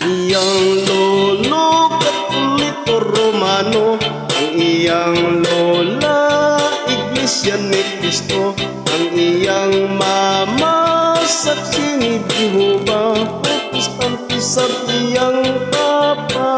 Iyang lolo Katoliko Romano, ang iyang lola Iglesia ni Cristo, ang iyang mama Saksi ni Jehova, Protestante sa iyang papa.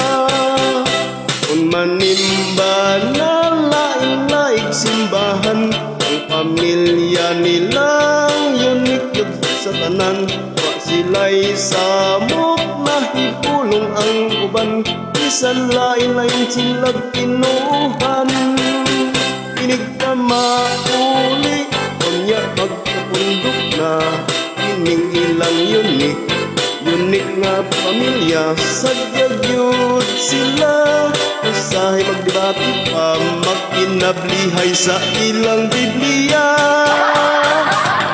Kung manimba na laing-laing simbahan, ang pamilya nilang unique yun sa tanan. Wa sila'y samok na hipulong ang uban, bisan lain-lain silang kinuhan. Inig ka mauli, kunya magkapundok na, ining ilang unique nga pamilya. Sadyag yun sila, usahay magdebate pa, magkinablihay sa ilang Biblia.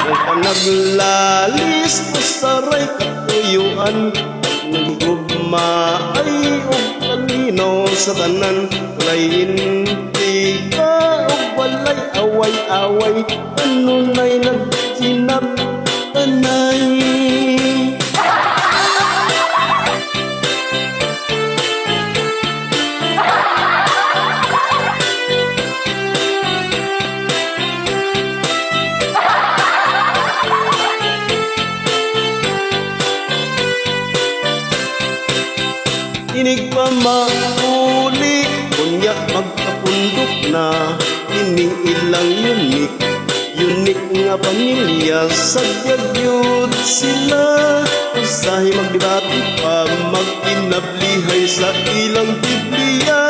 Kung panaglalis o saray katuyuan, nagugma ay o kalinaw sa tanan. Walay intiga o walay away-away, ano na'y nagsinap tanay. Inig pa mauli, kunya magkapundok na, ining ilang unique nga pamilya. Sadyag yun sila, usahay magdebate pa, magkinablihay sa ilang Biblia.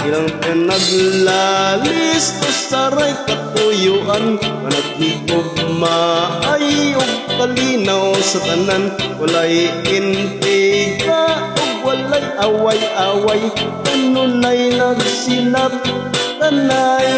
Ilang pinaglalis o saray katuyuan, managhigugma ay o kalinaw sa tanan. Walay intiga walay away-away, ano na'y nagsinap tanay.